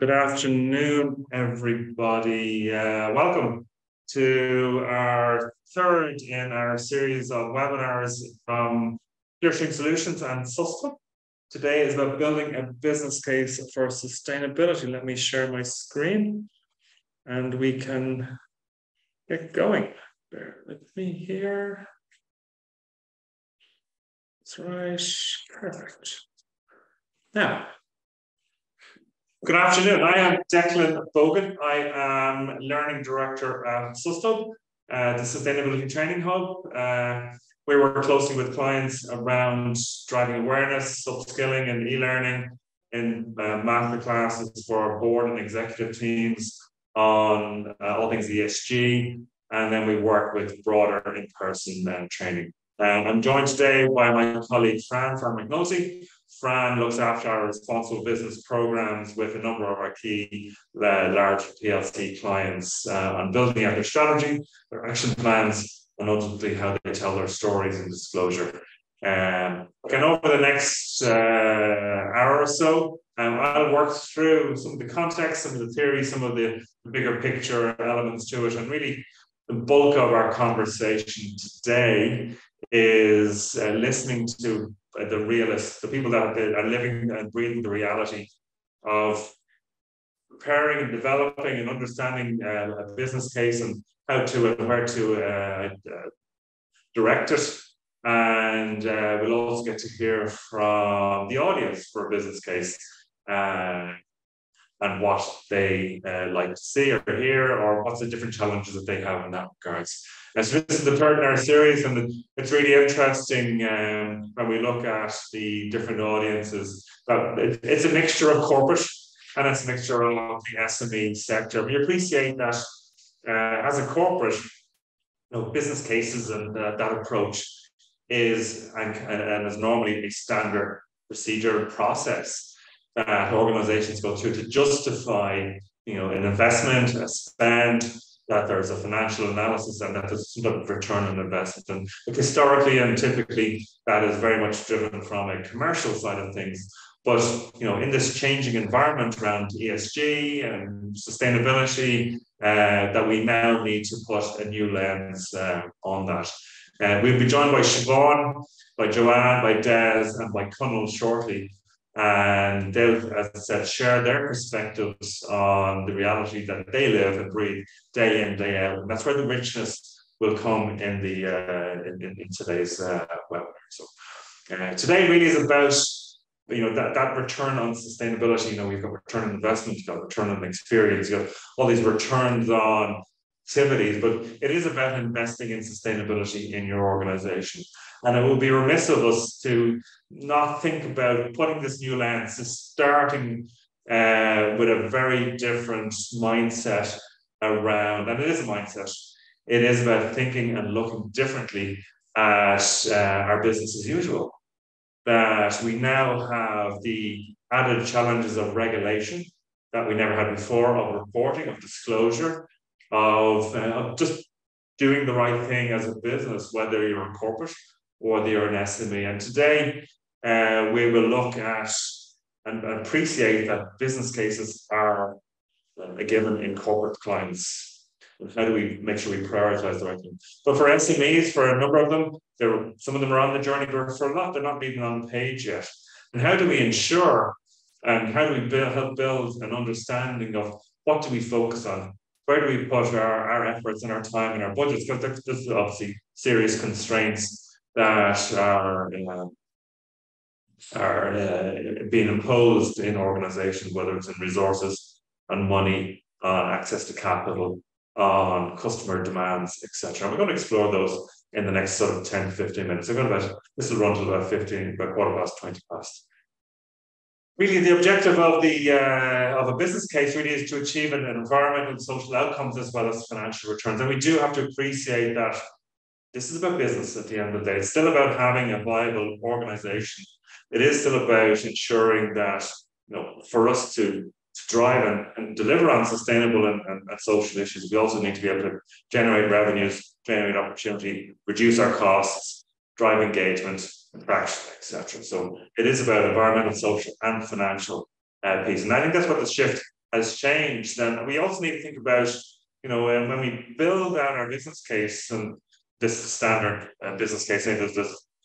Good afternoon, everybody. Welcome to our third in our series of webinars from Clearsheet Solutions and Sustain. Today is about building a business case for sustainability. Let me share my screen and we can get going. Bear with me here. That's right. Perfect. Now, good afternoon. I am Declan Bogan. I am Learning Director at Sustain, the Sustainability Training Hub. We work closely with clients around driving awareness, upskilling and e-learning in masterclasses for board and executive teams on all things ESG. And then we work with broader in-person training. I'm joined today by my colleague, Fran McNulty. Fran looks after our responsible business programs with a number of our key large PLC clients on building out their strategy, their action plans, and ultimately how they tell their stories and disclosure. Over the next hour or so, I'll work through some of the context, some of the theory, some of the bigger picture elements to it, and really the bulk of our conversation today is listening to the realists, the people that are living and breathing the reality of preparing and developing and understanding a business case and how to and where to direct it. And we'll also get to hear from the audience for a business case and what they like to see or hear, or what's the different challenges that they have in that regards. And so this is the third in our series, and it's really interesting when we look at the different audiences. That it's a mixture of corporate and it's a mixture of the SME sector. We appreciate that as a corporate, business cases and that approach is and is normally a standard procedure process that organizations go through to justify, an investment, a spend, that there's a financial analysis and that there's some sort of return on investment. And historically and typically, that is very much driven from a commercial side of things. But, in this changing environment around ESG and sustainability, that we now need to put a new lens on that. We'll be joined by Siobhan, by Joanne, by Des, and by Conal shortly. And they'll, as I said, share their perspectives on the reality that they live and breathe day in, day out. And that's where the richness will come in the in today's webinar. So today really is about that return on sustainability. We've got return on investment, you've got return on experience, you've got all these returns on activities, but it is about investing in sustainability in your organization. And it will be remiss of us to not think about putting this new lens, starting with a very different mindset around, and it is a mindset. It is about thinking and looking differently at our business as usual. That we now have the added challenges of regulation that we never had before, of reporting, of disclosure, of just doing the right thing as a business, whether you're a corporate or whether you're an SME. And today we will look at and appreciate that business cases are a given in corporate clients. And how do we make sure we prioritize the right thing? But for SMEs, for a number of them, some of them are on the journey, but for a lot, they're not even on the page yet. And how do we ensure and how do we help build an understanding of what do we focus on? Where do we put our efforts and our time and our budgets? Because there's obviously serious constraints that are being imposed in organizations, whether it's in resources and money, on access to capital, on customer demands, etc. We're going to explore those in the next sort of 10 to 15 minutes. This will run to about 20 past. Really, the objective of a business case really is to achieve an environmental and social outcomes as well as financial returns. And we do have to appreciate that this is about business at the end of the day. It's still about having a viable organization. It is still about ensuring that, for us to drive and deliver on sustainable and social issues, we also need to be able to generate revenues, generate opportunity, reduce our costs, drive engagement, attraction, etc. So it is about environmental, social, and financial piece. And I think that's what the shift has changed. And we also need to think about, when we build out our business case, and this is standard business case, there's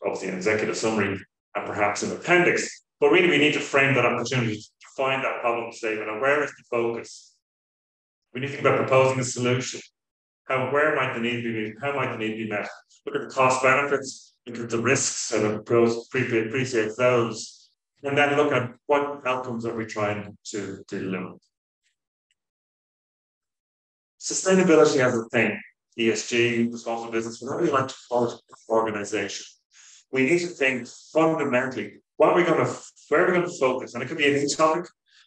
obviously an executive summary and perhaps an appendix, but really we need to frame that opportunity to find that problem statement and where is the focus. We need to think about proposing a solution. Where might the need be? How might the need be met? Look at the cost benefits, look at the risks, and appreciate those, and then look at what outcomes are we trying to deliver. Sustainability as a thing, ESG, responsible business, whatever you like to call it, organization. We need to think fundamentally, where are we going to focus? And it could be any topic: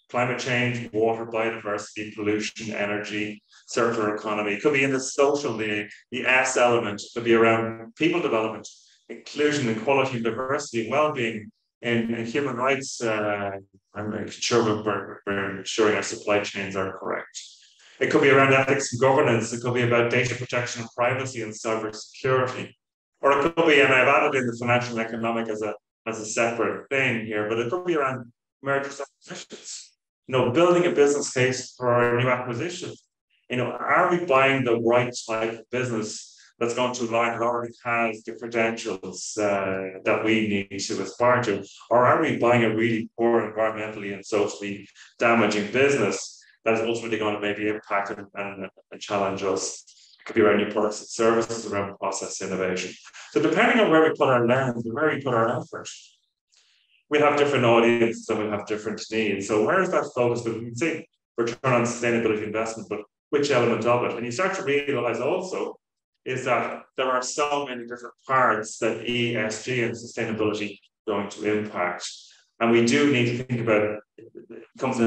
climate change, water, biodiversity, pollution, energy, circular economy. It could be in the social, the S element. It could be around people development, inclusion, equality, and diversity, well-being, and human rights. I'm making sure we're ensuring our supply chains are correct. It could be around ethics and governance. It could be about data protection and privacy and cyber security. Or it could be, and I've added in the financial and economic as a separate thing here, but it could be around mergers and acquisitions. Building a business case for a new acquisition. Are we buying the right type of business that's going to align and already has the credentials that we need to aspire to? Or are we buying a really poor, environmentally and socially damaging business that is ultimately going to maybe impact and challenge us? It could be around new products and services, around process innovation. So depending on where we put our lens and where we put our effort, we have different audiences and we have different needs. So where is that focus? But we can say return on sustainability investment, but which element of it? And you start to realize also is that there are so many different parts that ESG and sustainability are going to impact. And we do need to think about it comes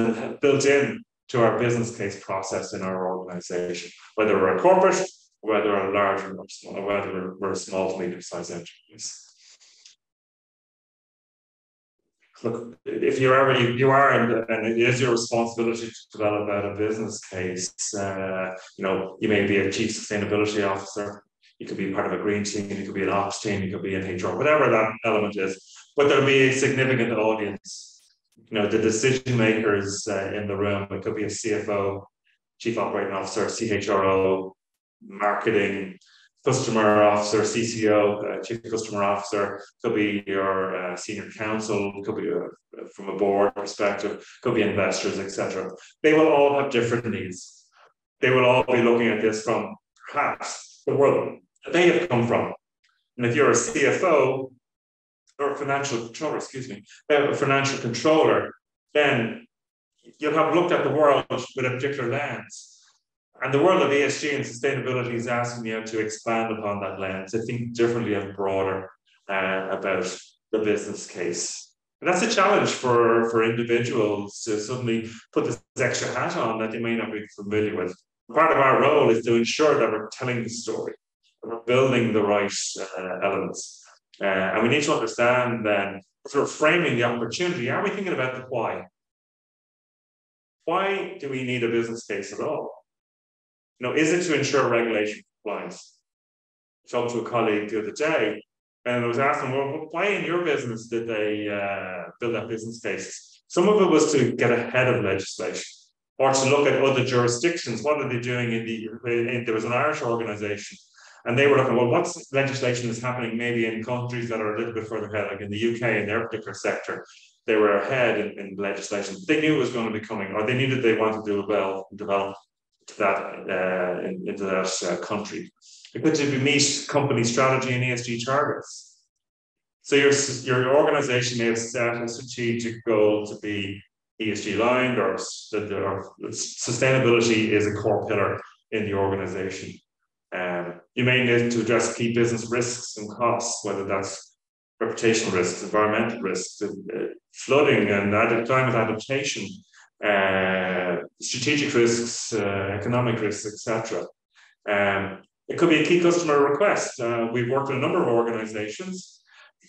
built in to our business case process in our organization, whether we're a corporate, whether we're a large or small, or whether we're a small to medium-sized enterprise. Look, if you are, and it is your responsibility to develop out a business case. You may be a chief sustainability officer. You could be part of a green team. You could be an ops team. You could be an HR, whatever that element is. But there'll be a significant audience. The decision makers in the room. It could be a CFO, chief operating officer, CHRO, marketing, customer officer, CCO, chief customer officer, could be your senior counsel, could be from a board perspective, could be investors, etc. They will all have different needs. They will all be looking at this from perhaps the world that they have come from. And if you're a CFO or a financial controller, then you'll have looked at the world with a particular lens. And the world of ESG and sustainability is asking you to expand upon that lens, to think differently and broader about the business case. And that's a challenge for individuals to suddenly put this extra hat on that they may not be familiar with. Part of our role is to ensure that we're telling the story, that we're building the right elements. And we need to understand then, as we're framing the opportunity, are we thinking about the why? Why do we need a business case at all? Is it to ensure regulation compliance? I talked to a colleague the other day, and I was asking, well, why in your business did they build that business case? Some of it was to get ahead of legislation, or to look at other jurisdictions. What are they doing there was an Irish organisation, and they were looking, well, what legislation is happening maybe in countries that are a little bit further ahead, like in the UK in their particular sector. They were ahead in legislation. They knew it was going to be coming, or they knew that they wanted to do well and develop into that country. It could meet company strategy and ESG targets. So your organization may have set a strategic goal to be ESG aligned, or sustainability is a core pillar in the organization. You may need to address key business risks and costs, whether that's reputational risks, environmental risks, flooding and climate adaptation, strategic risks, economic risks, etc. It could be a key customer request. We've worked with a number of organizations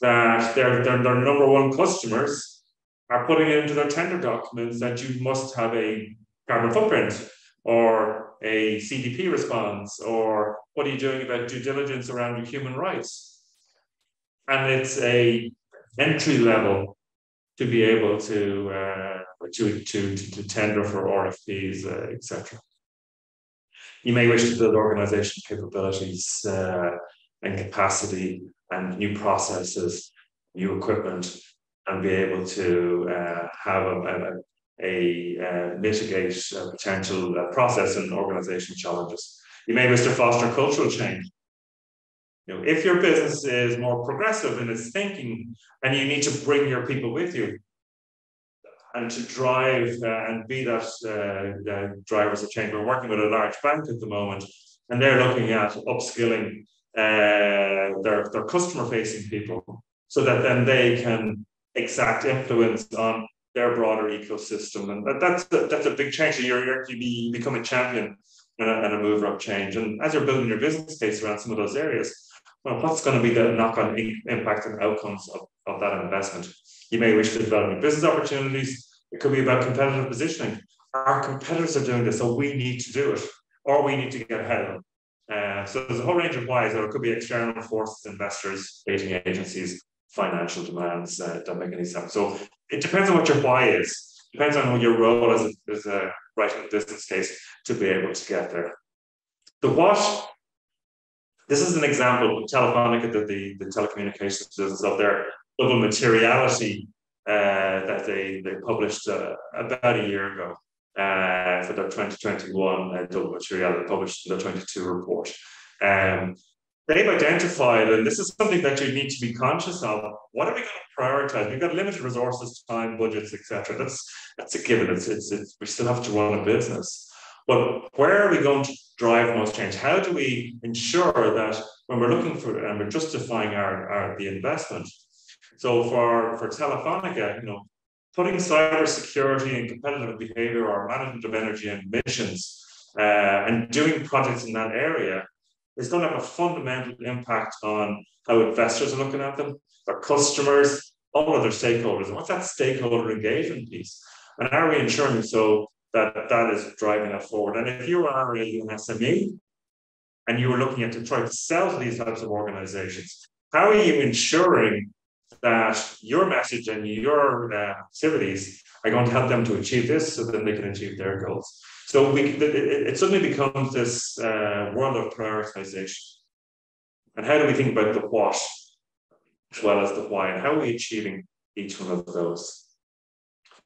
that their number one customers are putting it into their tender documents that you must have a carbon footprint or a CDP response, or what are you doing about due diligence around your human rights? And it's a entry level to be able to to tender for RFPs, etc. You may wish to build organization capabilities and capacity and new processes, new equipment, and be able to mitigate potential process and organization challenges. You may wish to foster cultural change. If your business is more progressive in its thinking and you need to bring your people with you and to drive and be that drivers of change. We're working with a large bank at the moment, and they're looking at upskilling their customer-facing people so that then they can exact influence on their broader ecosystem. And that's a big change. So you're actually become a champion and a mover of change. And as you're building your business case around some of those areas, well, what's going to be the knock-on impact and outcomes of that investment? You may wish to develop new business opportunities. It could be about competitive positioning. Our competitors are doing this, so we need to do it, or we need to get ahead of them. So there's a whole range of whys. Or it could be external forces, investors, rating agencies, financial demands that make any sense. So it depends on what your why is. Depends on your role as a writing a business case to be able to get there. The what. This is an example of Telefonica, the telecommunications business, of their double materiality that they published about a year ago for their 2021 double materiality, published in the 22 report. They've identified, and this is something that you need to be conscious of, what are we going to prioritize? We've got limited resources, time, budgets, etc. That's a given. We still have to run a business. But where are we going to drive most change? How do we ensure that when we're looking for and we're justifying the investment? So for Telefonica, putting cybersecurity and competitive behavior or management of energy and emissions and doing projects in that area is going to have a fundamental impact on how investors are looking at them, their customers, all other stakeholders. And what's that stakeholder engagement piece? And are we ensuring so that is driving that forward? And if you are an SME and you were looking at to try to sell to these types of organizations, how are you ensuring that your message and your activities are going to help them to achieve this so that they can achieve their goals? So it suddenly becomes this world of prioritization. And how do we think about the what as well as the why? And how are we achieving each one of those?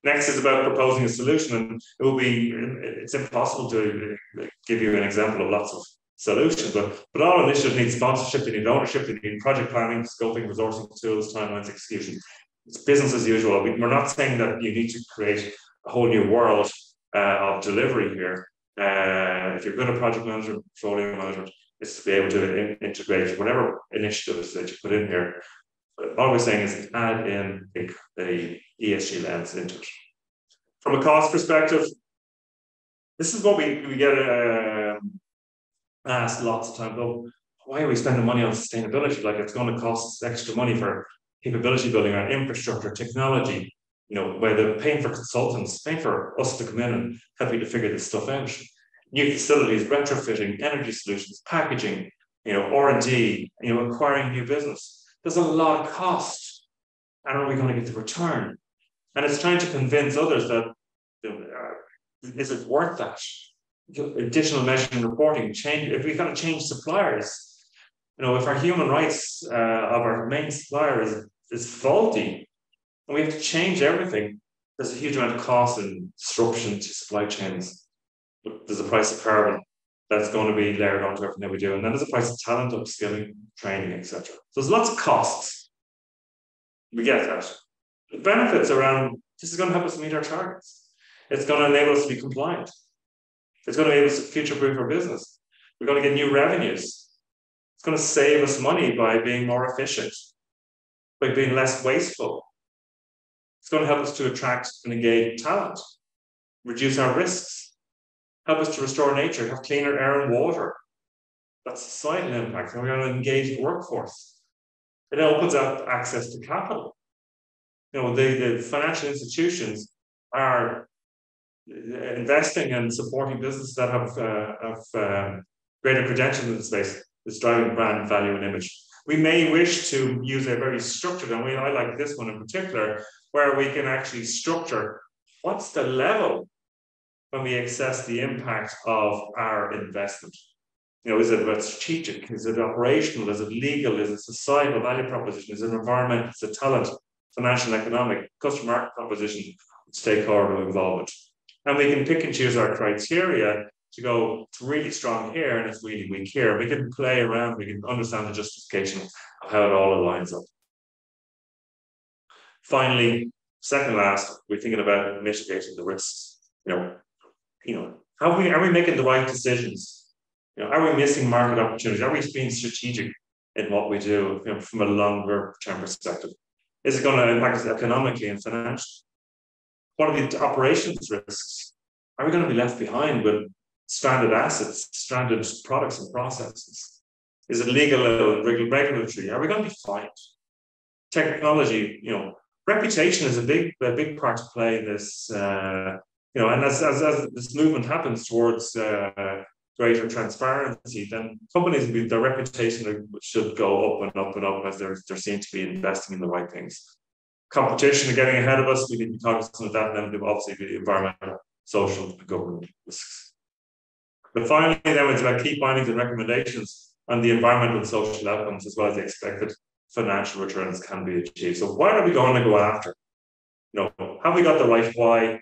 Next is about proposing a solution, and it's impossible to give you an example of lots of solutions, but all initiatives need sponsorship, they need ownership, they need project planning, scoping, resourcing, tools, timelines, execution. It's business as usual. We're not saying that you need to create a whole new world of delivery here. If you're good at project management, portfolio management, it's to be able to integrate whatever initiatives that you put in here. But all we're saying is add in the ESG lens into it. From a cost perspective, this is what we get asked lots of times. Well, why are we spending money on sustainability? Like, it's going to cost us extra money for capability building on infrastructure, technology, where they're paying for consultants, paying for us to come in and help you to figure this stuff out. New facilities, retrofitting, energy solutions, packaging, R&D, acquiring new business. There's a lot of cost. And are we going to get the return? And it's trying to convince others that, is it worth that? Additional measurement reporting, change. If we've got to change suppliers, if our human rights of our main supplier is faulty, and we have to change everything, there's a huge amount of cost and disruption to supply chains. There's a price of carbon that's going to be layered onto everything that we do. And then there's a price of talent, upskilling, training, etc. So there's lots of costs. We get that. The benefits around this is going to help us meet our targets. It's going to enable us to be compliant. It's going to enable us to future-proof our business. We're going to get new revenues. It's going to save us money by being more efficient, by being less wasteful. It's going to help us to attract and engage talent, reduce our risks, help us to restore nature, have cleaner air and water. That's societal impact. And we're going to engage the workforce. It opens up access to capital. The financial institutions are investing and supporting businesses that have greater credentials in the space. It's driving brand value and image. We may wish to use a very structured, and I like this one in particular, where we can actually structure what's the level when we assess the impact of our investment? You know, is it about strategic? Is it operational? Is it legal? Is it societal value proposition? Is it environmental? Is it talent, financial, economic, customer market proposition, stakeholder involvement? And we can pick and choose our criteria to go, it's really strong here and it's really weak here. We can play around, we can understand the justification of how it all aligns up. Finally, second last, we're thinking about mitigating the risks. Are we making the right decisions? Are we missing market opportunities? Are we being strategic in what we do from a longer term perspective? Is it going to impact us economically and financially? What are the operations risks? Are we going to be left behind with stranded assets, stranded products and processes? Is it legal or regulatory? Are we going to be fined? Technology, reputation is a big part to play in this. And as this movement happens towards greater transparency, then companies, their reputation should go up and up and up as they're seen to be investing in the right things. Competition and getting ahead of us, we need to be cognizant of that, and then obviously the environmental, social, and governance risks. But finally, then it's about key findings and recommendations on the environmental and social outcomes, as well as the expected financial returns can be achieved. So what are we going to go after? Have we got the right why?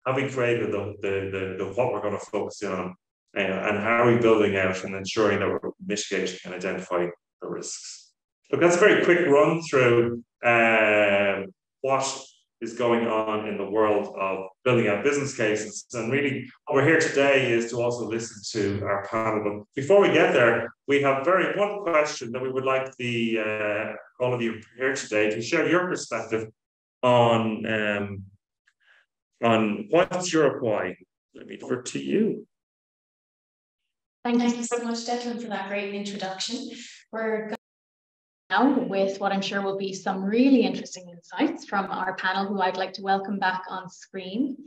Have we created the what we're going to focus in on? And how are we building out and ensuring that we're mitigating and identifying the risks? Look, that's a very quick run through what is going on in the world of building out business cases. And really, what we're here today is to also listen to our panel. But before we get there, we have one question that we would like all of you here today to share your perspective on what's your why. Let me defer to you. Thank you so much, Declan, for that great introduction. We're going now with what I'm sure will be some really interesting insights from our panel, who I'd like to welcome back on screen.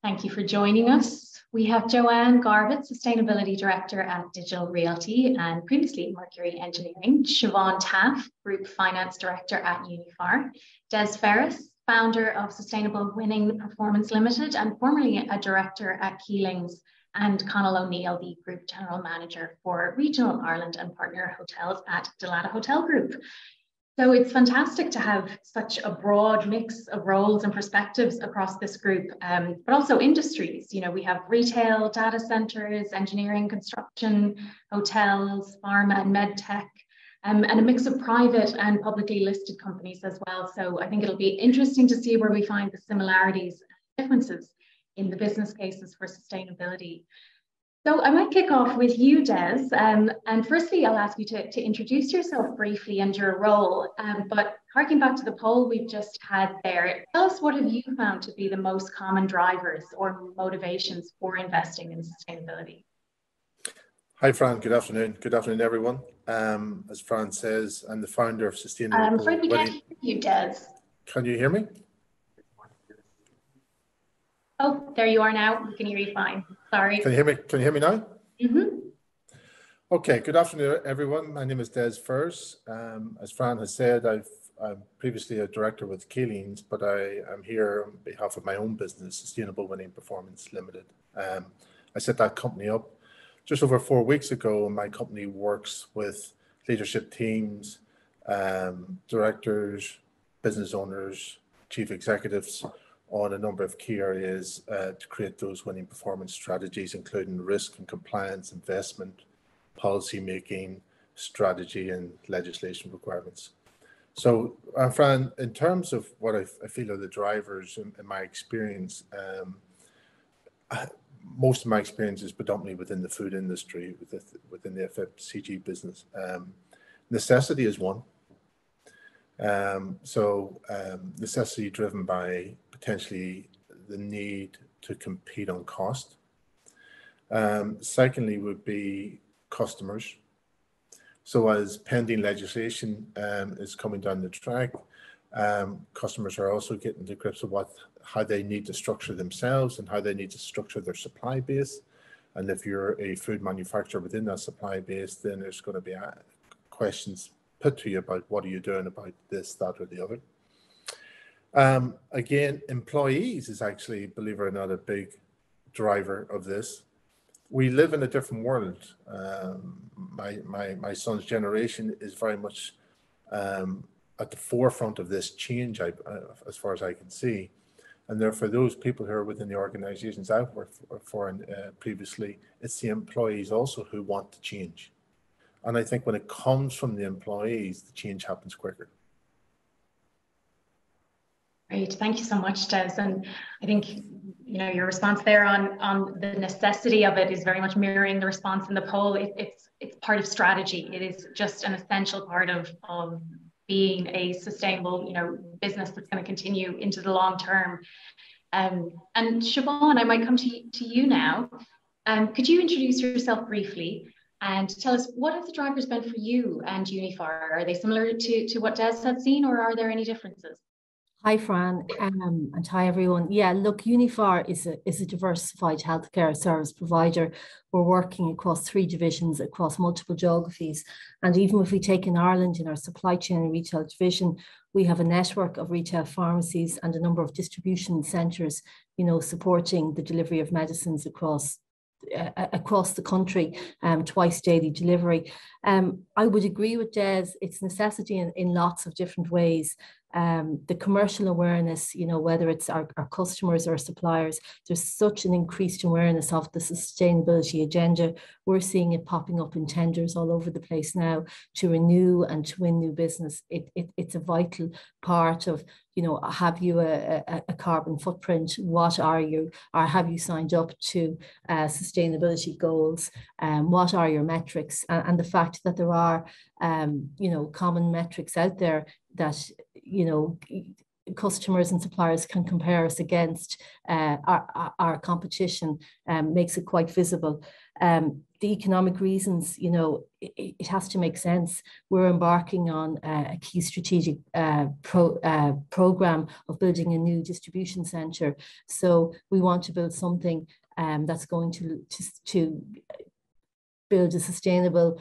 Thank you for joining us. We have Joanne Garbutt, Sustainability Director at Digital Realty and previously Mercury Engineering. Siobhan Taaffe, Group Finance Director at Uniphar. Des Ferris, founder of Sustainable Winning Performance Limited and formerly a director at Keelings, and Conal O'Neill, the Group General Manager for Regional Ireland and Partner Hotels at Dalata Hotel Group. So it's fantastic to have such a broad mix of roles and perspectives across this group, but also industries. We have retail, data centres, engineering, construction, hotels, pharma and med tech, and a mix of private and publicly listed companies as well. So I think it'll be interesting to see where we find the similarities and differences in the business cases for sustainability. So I might kick off with you, Des. And firstly, I'll ask you to introduce yourself briefly and your role. But harking back to the poll we've just had there, tell us, what have you found to be the most common drivers or motivations for investing in sustainability? Hi, Fran. Good afternoon. Good afternoon, everyone. As Fran says, I'm the founder of Sustainable. I'm afraid we can't hear you, Des. Can you hear me? Oh, there you are now. We can hear you fine. Sorry. Can you hear me? Can you hear me now? Mm-hmm. Okay. Good afternoon, everyone. My name is Des Ferris. As Fran has said, I'm previously a director with Keelings, but I am here on behalf of my own business, Sustainable Winning Performance Limited. I set that company up just over 4 weeks ago, and my company works with leadership teams, directors, business owners, chief executives on a number of key areas to create those winning performance strategies, including risk and compliance, investment, policy making, strategy, and legislation requirements. So, Fran, in terms of what I feel are the drivers in my experience, most of my experience is predominantly within the food industry, within the FMCG business. Necessity is one. Necessity driven by potentially the need to compete on cost. Secondly would be customers. So as pending legislation is coming down the track, customers are also getting to grips with how they need to structure themselves and how they need to structure their supply base. And if you're a food manufacturer within that supply base, then there's going to be questions put to you about what are you doing about this, that, or the other. Again, employees is actually, believe it or not, a big driver of this. We live in a different world. My son's generation is very much at the forefront of this change, as far as I can see. And therefore, those people who are within the organizations I've worked for previously, it's the employees also who want to change. And I think when it comes from the employees, the change happens quicker. Great, thank you so much, Des. And I think, you know, your response there on the necessity of it is very much mirroring the response in the poll. It's part of strategy. It is just an essential part of being a sustainable, you know, business that's going to continue into the long term. And Siobhan, I might come to you now. Could you introduce yourself briefly and tell us, what have the drivers been for you and Uniphar? Are they similar to what Des had seen, or are there any differences? Hi, Fran, and hi, everyone. Yeah, look, Uniphar is a diversified healthcare service provider. We're working across 3 divisions, across multiple geographies. And even if we take in Ireland, in our supply chain and retail division, we have a network of retail pharmacies and a number of distribution centres, you know, supporting the delivery of medicines across the country, twice daily delivery. I would agree with Des, it's necessity in lots of different ways. The commercial awareness, you know, whether it's our customers or suppliers, there's such an increased awareness of the sustainability agenda. We're seeing it popping up in tenders all over the place now to renew and to win new business. It's a vital part of, you know, have you a carbon footprint? What are you, or have you signed up to sustainability goals? What are your metrics? And the fact that there are, you know, common metrics out there that, you know, customers and suppliers can compare us against our competition makes it quite visible. The economic reasons, you know, it has to make sense. We're embarking on a key strategic program of building a new distribution centre. So we want to build something that's going to build a sustainable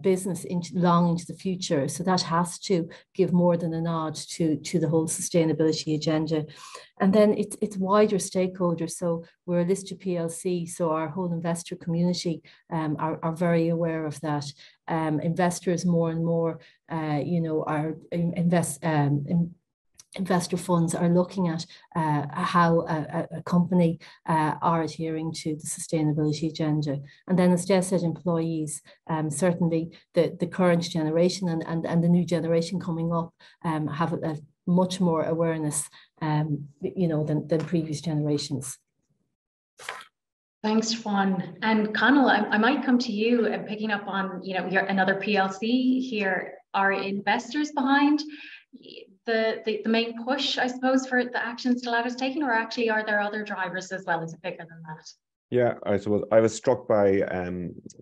business long into the future. So that has to give more than a nod to the whole sustainability agenda. And then it's wider stakeholders. So we're a listed PLC, so our whole investor community are very aware of that. Investors more and more, you know, are investor funds are looking at how a company are adhering to the sustainability agenda. And then, as Des said, employees, certainly the current generation and the new generation coming up have a much more awareness, you know, than previous generations. Thanks, Siobhan. And Conal, I might come to you and picking up on, you know, another PLC here. Are investors behind the main push, I suppose, for the actions Dalata's taken, or actually are there other drivers as well? Is it bigger than that? Yeah, I suppose I was struck by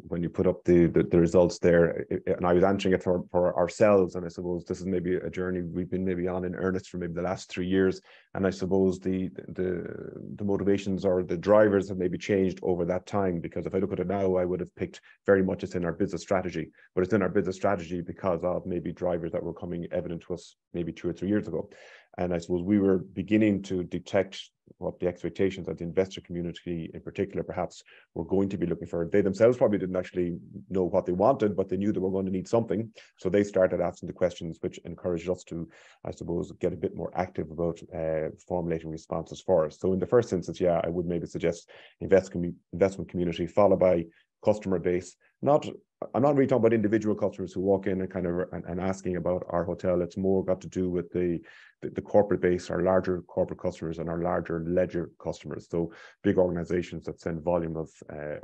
when you put up the results there, and I was answering it for ourselves, and I suppose this is maybe a journey we've been maybe on in earnest for maybe the last 3 years, and I suppose the motivations or the drivers have maybe changed over that time, because if I look at it now, I would have picked very much it's in our business strategy, but it's in our business strategy because of maybe drivers that were coming evident to us maybe 2 or 3 years ago. And I suppose we were beginning to detect what the expectations of the investor community in particular perhaps were going to be looking for. They themselves probably didn't actually know what they wanted, but they knew they were going to need something. So they started asking the questions, which encouraged us to, I suppose, get a bit more active about formulating responses for us. So in the first instance, yeah, I would maybe suggest investment community, followed by customer base. I'm not really talking about individual customers who walk in and kind of and asking about our hotel. It's more got to do with the corporate base, our larger corporate customers and our larger ledger customers. So big organizations that send volume of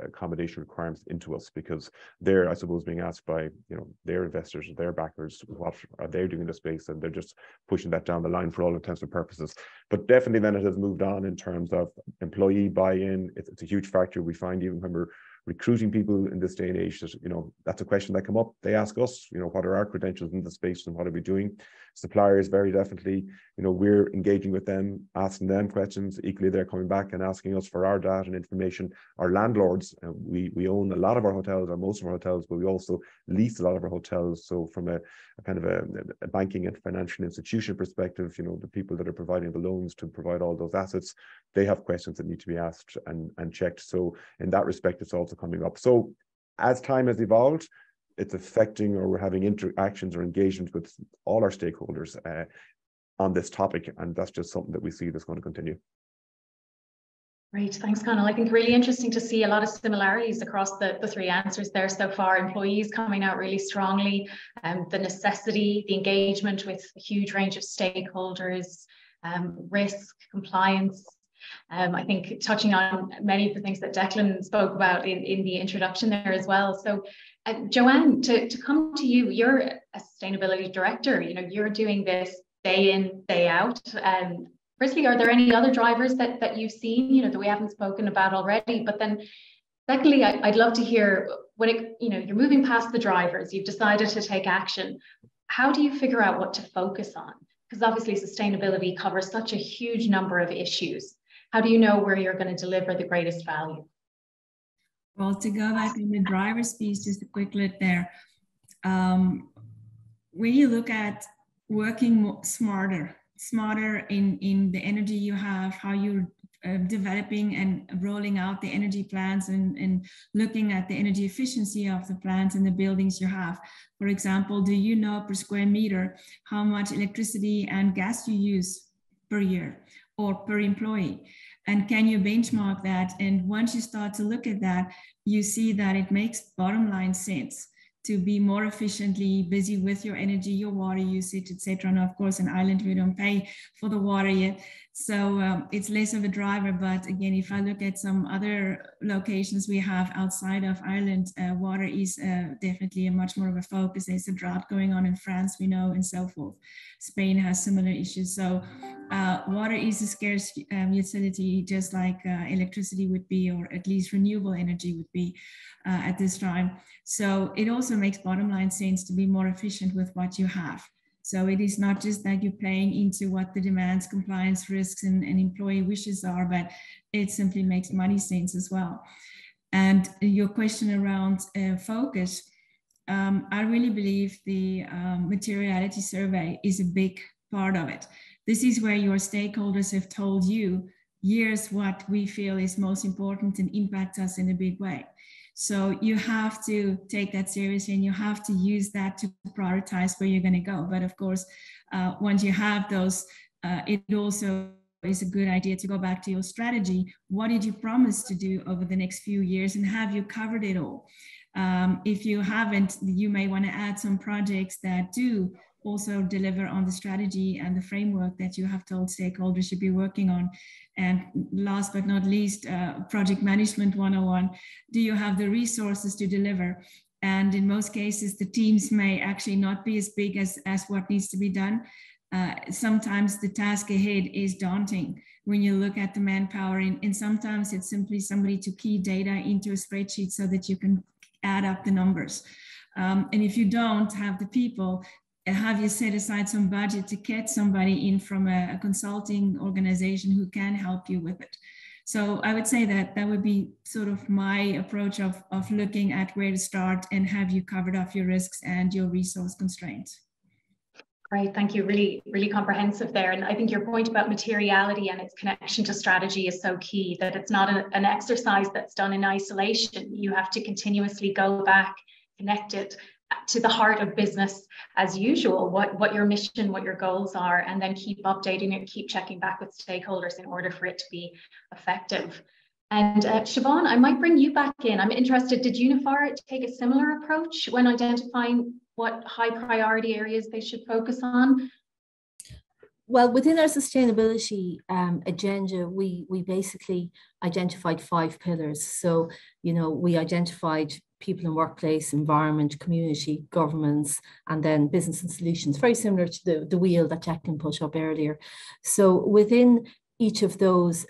accommodation requirements into us, because they're, I suppose, being asked by, you know, their investors, their backers, what are they doing in the space, and they're just pushing that down the line for all intents and purposes. But definitely then it has moved on in terms of employee buy-in. It's a huge factor. We find even when we're recruiting people in this day and age, that, you know, that's a question that come up. They ask us, you know, what are our credentials in the space and what are we doing? Suppliers, very definitely, you know, we're engaging with them, asking them questions. Equally, they're coming back and asking us for our data and information. Our landlords, we own a lot of our hotels, or most of our hotels, but we also lease a lot of our hotels. So from a kind of a banking and financial institution perspective, you know, the people that are providing the loans to provide all those assets, they have questions that need to be asked and checked. So in that respect, it's also coming up. So as time has evolved, it's affecting, or we're having interactions or engagements with all our stakeholders on this topic, and that's just something that we see that's going to continue. Great, thanks, Conal. I think really interesting to see a lot of similarities across the three answers there so far. Employees coming out really strongly, the necessity, the engagement with a huge range of stakeholders, risk, compliance. I think touching on many of the things that Declan spoke about in the introduction there as well. So Joanne, to come to you, you're a sustainability director, you know, you're doing this day in, day out. Firstly, are there any other drivers that you've seen, you know, that we haven't spoken about already? But then secondly, I'd love to hear when you know, you're moving past the drivers, you've decided to take action. How do you figure out what to focus on? Because obviously sustainability covers such a huge number of issues. How do you know where you're going to deliver the greatest value? Well, to go back in the driver's piece, just a quick look there. When you look at working smarter in the energy you have, how you're developing and rolling out the energy plans, and looking at the energy efficiency of the plants and the buildings you have. For example, do you know per square meter how much electricity and gas you use per year or per employee? And can you benchmark that? And once you start to look at that, you see that it makes bottom line sense to be more efficiently busy with your energy, your water usage, etc. And of course, in Ireland, we don't pay for the water yet. So it's less of a driver. But again, if I look at some other locations we have outside of Ireland, water is definitely a much more of a focus. There's a drought going on in France, we know, and so forth. Spain has similar issues. So water is a scarce utility, just like electricity would be, or at least renewable energy would be at this time. So it also makes bottom line sense to be more efficient with what you have. So it is not just that you're playing into what the demands, compliance risks, and employee wishes are, but it simply makes money sense as well. And your question around focus, I really believe the materiality survey is a big part of it. This is where your stakeholders have told you, here's what we feel is most important and impacts us in a big way. So you have to take that seriously, and you have to use that to prioritize where you're going to go. But of course, once you have those, it also is a good idea to go back to your strategy. What did you promise to do over the next few years, and have you covered it all? If you haven't, you may want to add some projects that do also deliver on the strategy and the framework that you have told stakeholders should be working on. And last but not least, project management 101, do you have the resources to deliver? And in most cases, the teams may actually not be as big as what needs to be done. Sometimes the task ahead is daunting when you look at the manpower, and sometimes it's simply somebody to key data into a spreadsheet so that you can add up the numbers. And if you don't have the people, have you set aside some budget to get somebody in from a consulting organization who can help you with it? So I would say that would be sort of my approach of looking at where to start, and have you covered off your risks and your resource constraints. Great, thank you. Really, really comprehensive there. And I think your point about materiality and its connection to strategy is so key, that it's not an exercise that's done in isolation. You have to continuously go back, connect it to the heart of business as usual, what your mission, what your goals are, and then keep updating it, keep checking back with stakeholders in order for it to be effective. And Siobhan, I might bring you back in. I'm interested, did Uniphar take a similar approach when identifying what high priority areas they should focus on? Well, within our sustainability agenda, we basically identified 5 pillars. So, you know, we identified people and workplace, environment, community, governance, and then business and solutions, very similar to the wheel that Jack put up earlier. So within each of those,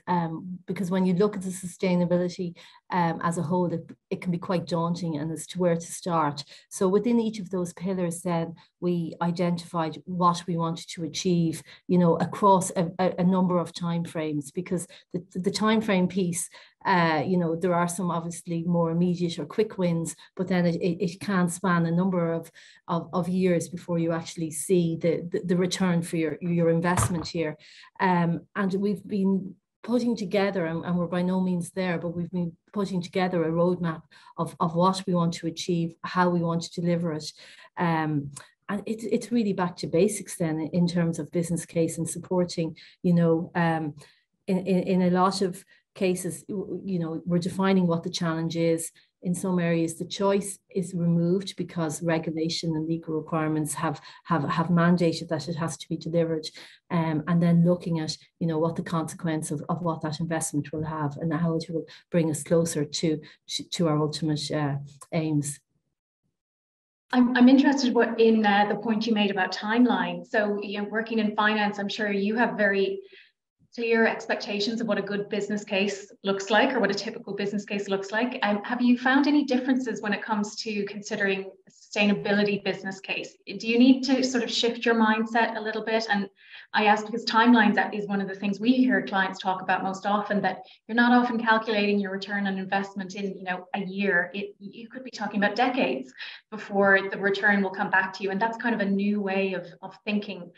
because when you look at the sustainability as a whole, it can be quite daunting and as to where to start. So within each of those pillars, then we identified what we wanted to achieve, you know, across a number of timeframes, because the timeframe piece, you know, there are some obviously more immediate or quick wins, but then it can span a number of years before you actually see the return for your investment here. And we've been putting together, and we're by no means there, but we've been putting together a roadmap of what we want to achieve, how we want to deliver it. And it's really back to basics then in terms of business case and supporting, you know, in a lot of cases, you know, we're defining what the challenge is. In some areas, the choice is removed because regulation and legal requirements have mandated that it has to be delivered, and then looking at, you know, what the consequence of what that investment will have and how it will bring us closer to our ultimate aims. I'm interested in the point you made about timeline. So, you know, working in finance, I'm sure you have very clear expectations of what a good business case looks like, or what a typical business case looks like. Have you found any differences when it comes to considering a sustainability business case? Do you need to sort of shift your mindset a little bit? And I ask because timelines, that is one of the things we hear clients talk about most often, that you're not often calculating your return on investment in, you know, a year. You could be talking about decades before the return will come back to you. And that's kind of a new way of thinking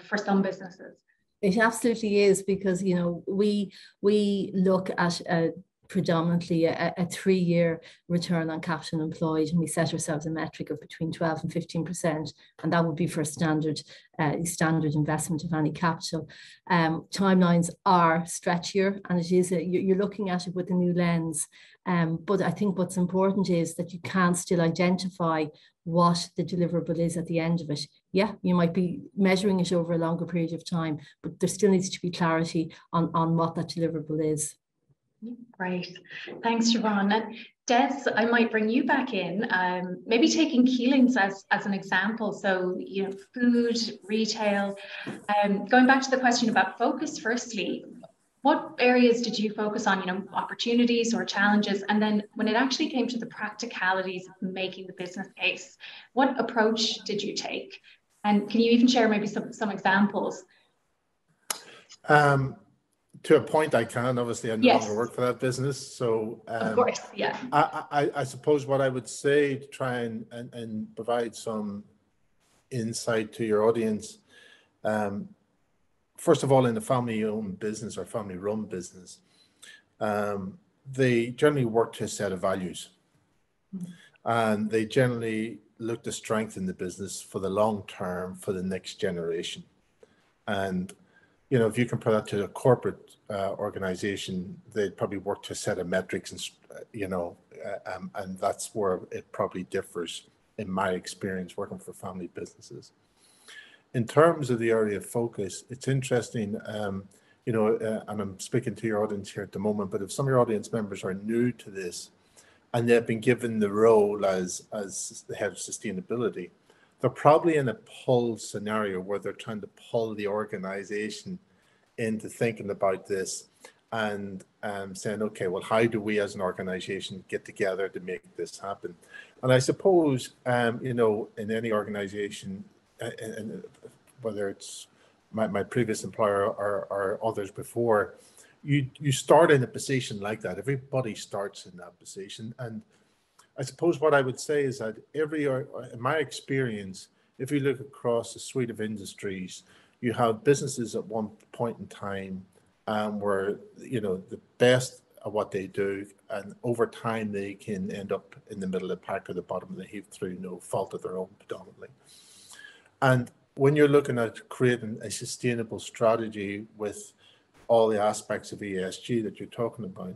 for some businesses. It absolutely is, because, you know, we look at predominantly a 3-year return on capital employed, and we set ourselves a metric of between 12 and 15%, and that would be for a standard investment of any capital. Timelines are stretchier, and it is you're looking at it with a new lens. But I think what's important is that you can still identify what the deliverable is at the end of it. Yeah, you might be measuring it over a longer period of time, but there still needs to be clarity on what that deliverable is. Great. Thanks, Siobhan. And Des, I might bring you back in, maybe taking Keelings as an example. So, you know, food, retail, going back to the question about focus, firstly, what areas did you focus on, you know, opportunities or challenges? And then when it actually came to the practicalities of making the business case, what approach did you take? And can you even share maybe some examples? To a point I can, obviously I no longer work for that business. So of course, yeah. I suppose what I would say to try and provide some insight to your audience, first of all, in a family-owned business or family-run business, they generally work to a set of values. And they generally look to strengthen the business for the long term, for the next generation. And, you know, if you compare that to a corporate organization, they'd probably work to a set of metrics, and, you know, and that's where it probably differs in my experience working for family businesses. In terms of the area of focus, it's interesting, you know, and I'm speaking to your audience here at the moment, but if some of your audience members are new to this and they've been given the role as the head of sustainability, they're probably in a pull scenario where they're trying to pull the organization into thinking about this and saying, okay, well, how do we as an organization get together to make this happen? And I suppose, you know, in any organization, and whether it's my previous employer or others before, you start in a position like that. Everybody starts in that position. And I suppose what I would say is that in my experience, if you look across a suite of industries, you have businesses at one point in time where, you know, the best at what they do, and over time they can end up in the middle of the pack or the bottom of the heap through no fault of their own predominantly. And when you're looking at creating a sustainable strategy with all the aspects of ESG that you're talking about,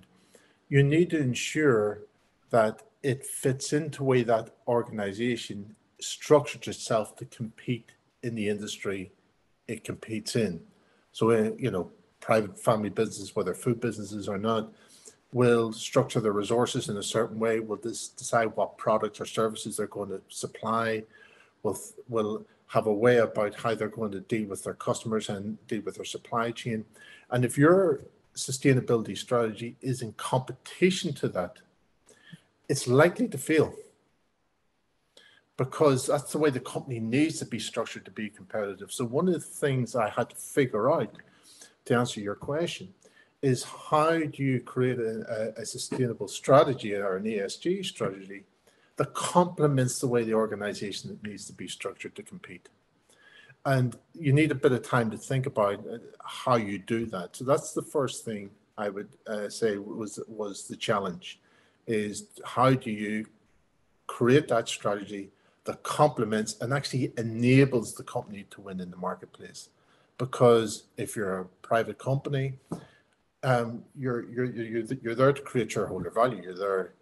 you need to ensure that it fits into the way that organization structures itself to compete in the industry it competes in. So, you know, private family businesses, whether food businesses or not, will structure their resources in a certain way, will decide what products or services they're going to supply, will have a way about how they're going to deal with their customers and deal with their supply chain. And if your sustainability strategy is in competition to that, it's likely to fail, because that's the way the company needs to be structured to be competitive. So one of the things I had to figure out to answer your question is, how do you create a sustainable strategy or an ESG strategy that complements the way the organization needs to be structured to compete? And you need a bit of time to think about how you do that. So that's the first thing I would say was the challenge, is how do you create that strategy that complements and actually enables the company to win in the marketplace? Because if you're a private company, you're there to create shareholder value. You're there,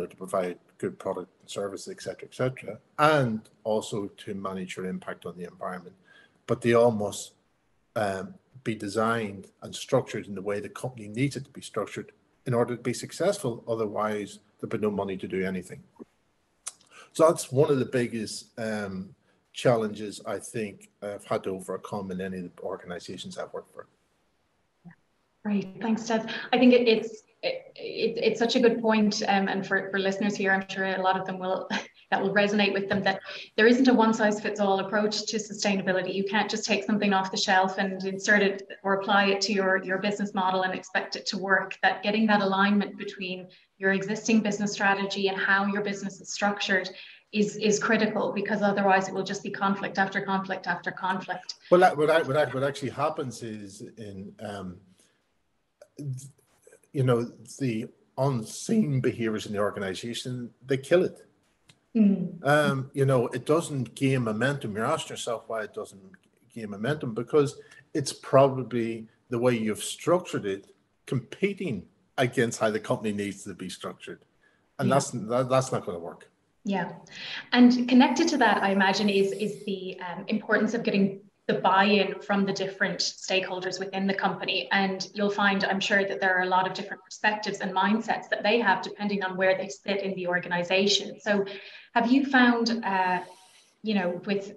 to provide good product and service, et cetera, and also to manage your impact on the environment. But they all must be designed and structured in the way the company needs it to be structured in order to be successful. Otherwise, there'd be no money to do anything. So that's one of the biggest challenges I think I've had to overcome in any of the organizations I've worked for. Great, thanks, Ted. I think it's such a good point, and for listeners here, I'm sure a lot of them will resonate with them, that there isn't a one-size-fits-all approach to sustainability. You can't just take something off the shelf and insert it or apply it to your business model and expect it to work. That getting that alignment between your existing business strategy and how your business is structured is critical, because otherwise it will just be conflict after conflict after conflict. Well, what actually happens is, the unseen behaviors in the organization, they kill it. It doesn't gain momentum. You're asking yourself why it doesn't gain momentum, because it's probably the way you've structured it competing against how the company needs to be structured, and that's not going to work. Yeah, and connected to that, I imagine, is the importance of getting the buy-in from the different stakeholders within the company. And you'll find, I'm sure, that there are a lot of different perspectives and mindsets that they have depending on where they sit in the organization. So have you found, with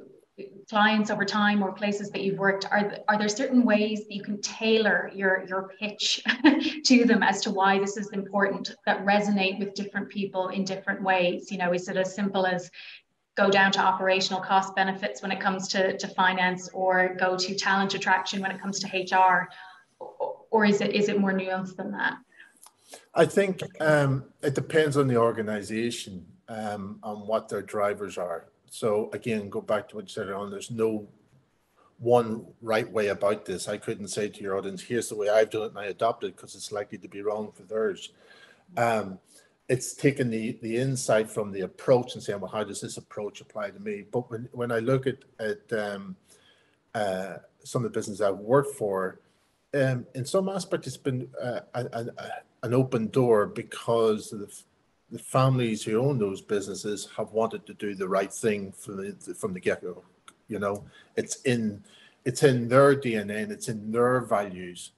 clients over time or places that you've worked, are there certain ways that you can tailor your pitch to them as to why this is important, that resonate with different people in different ways? Is it as simple as go down to operational cost benefits when it comes to finance, or go to talent attraction when it comes to HR, or is it more nuanced than that? I think it depends on the organization, on what their drivers are. So again, go back to what you said earlier on, there's no one right way about this. I couldn't say to your audience, here's the way I've done it and I adopt it, because it's likely to be wrong for theirs. It's taking the insight from the approach and saying, well, how does this approach apply to me? But when I look at some of the businesses I've worked for, in some aspect, it's been an open door, because the families who own those businesses have wanted to do the right thing from the get-go. It's in their DNA and it's in their values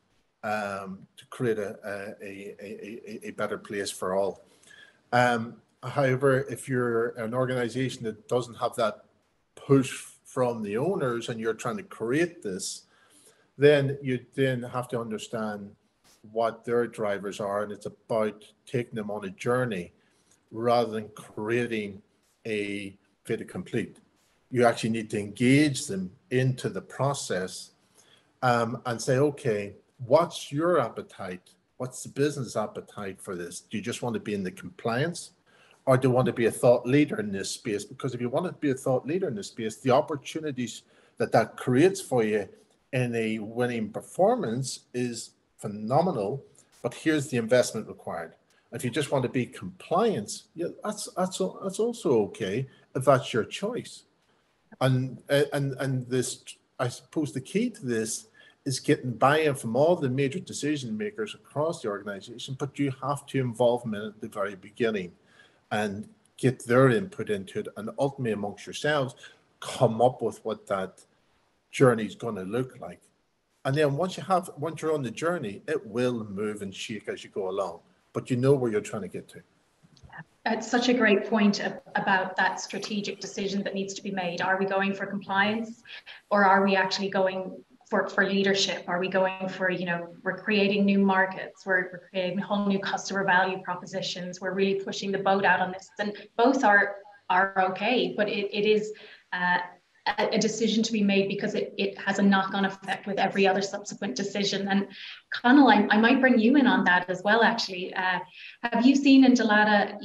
to create a better place for all. However, if you're an organization that doesn't have that push from the owners and you're trying to create this, then you have to understand what their drivers are, and it's about taking them on a journey rather than creating a fait accompli. You actually need to engage them into the process and say, okay, what's your appetite? What's the business appetite for this? Do you just want to be in the compliance, or do you want to be a thought leader in this space? Because if you want to be a thought leader in this space, the opportunities that creates for you in a winning performance is phenomenal, but here's the investment required. If you just want to be compliance, yeah, that's also okay if that's your choice. And this, I suppose, the key to this is getting buy-in from all the major decision makers across the organization, but you have to involve them at the very beginning and get their input into it, and ultimately amongst yourselves come up with what that journey is going to look like. And then once you're on the journey, it will move and shake as you go along, but you know where you're trying to get to. It's such a great point about that strategic decision that needs to be made. Are we going for compliance, or are we actually going for leadership? Are we going for, we're creating new markets, we're creating whole new customer value propositions, we're really pushing the boat out on this, and both are okay, but it is a decision to be made because it has a knock-on effect with every other subsequent decision. And Conal, I might bring you in on that as well, actually. Have you seen in Dalata,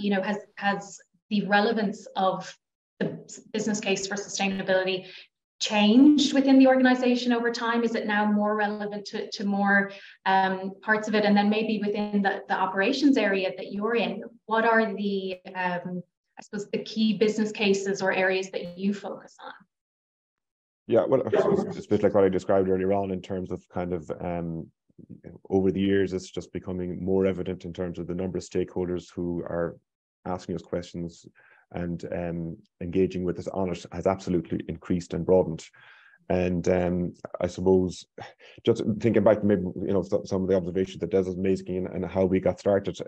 has the relevance of the business case for sustainability changed within the organization over time? Is it now more relevant to more parts of it? And then maybe within the operations area that you're in, what are the, I suppose, the key business cases or areas that you focus on? Yeah, well, it's a bit like what I described earlier on in terms of kind of over the years, it's just becoming more evident in terms of the number of stakeholders who are asking us questions and engaging with us on it has absolutely increased and broadened. And I suppose just thinking back to maybe some of the observations that Des was making and how we got started,